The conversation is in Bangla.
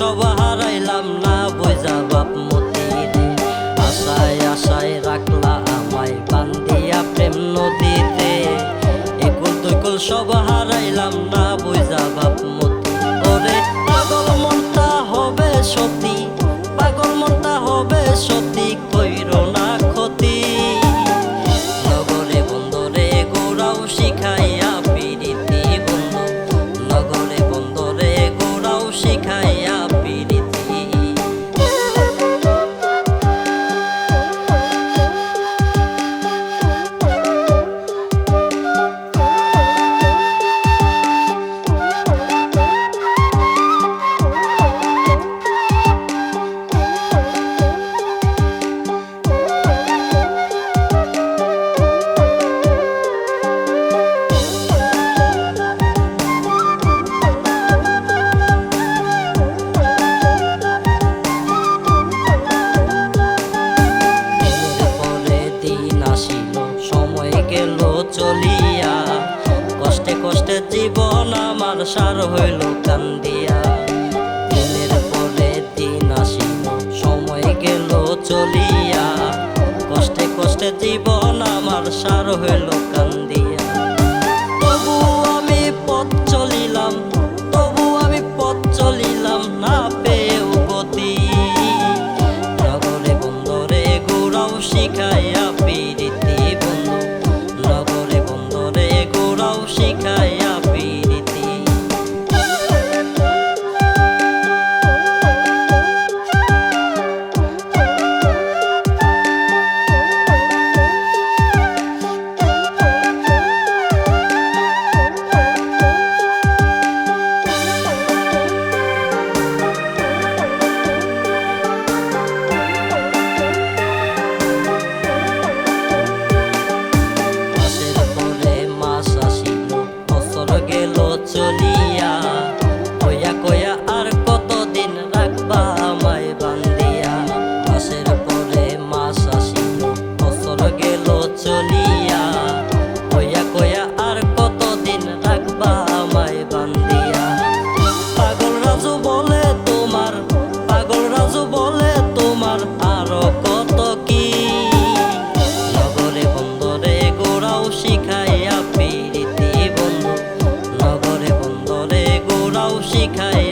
সব হারাইলাম না বুঝা বাপ মতি রে। আশায় আশায় রাখলা আমায় বান্ধিয়া প্রেম নদীতে, একুল দুকুল সব হারাইলাম না বুঝা বাপ মতি। ওরে পাগল মনটা হবে সতী, পাগল মনটা হবে সতী, কইরো না ক্ষতি। নগরে বন্দরে গোড়াও শিখাইয়া পিরিতি বন্ধু, নগরে বন্দরে গোড়াও শিখাইয়া পিরিতি। চলিয়া কষ্টে কষ্টে জীবন আমার সার হইল কান্দিয়া। দিনের পরে দিন আসিল সময় গেল চলিয়া, কষ্টে কষ্টে জীবন আমার সার হইল কান্দিয়া। তবু আমি পথ চলিলাম, তবু আমি পথ চলিলাম না পেয়েও গতি। নগরে বন্দরে গোড়াও শিখাইয়া পিরিতি বন্ধু, নগরে বন্দরে গোড়াও শিখাইয়া পিরিতি। চলিয়া কয়া কয়া আর কতদিন রাখবা আমায় বান্ধিয়া। মাসের পরে মাস আসিল বছর গেল চলিয়া, কয়া কয়া আর কতদিন রাখবা আমায় বান্ধিয়া। পাগল রাজু বলে তোমার, পাগল রাজু বলে তোমার আরো কত কি। নগরে বন্দরে গোড়াও শিখাইয়া পিরিতি বন্ধু, নগরে বন্দরে গোড়াও শিখায়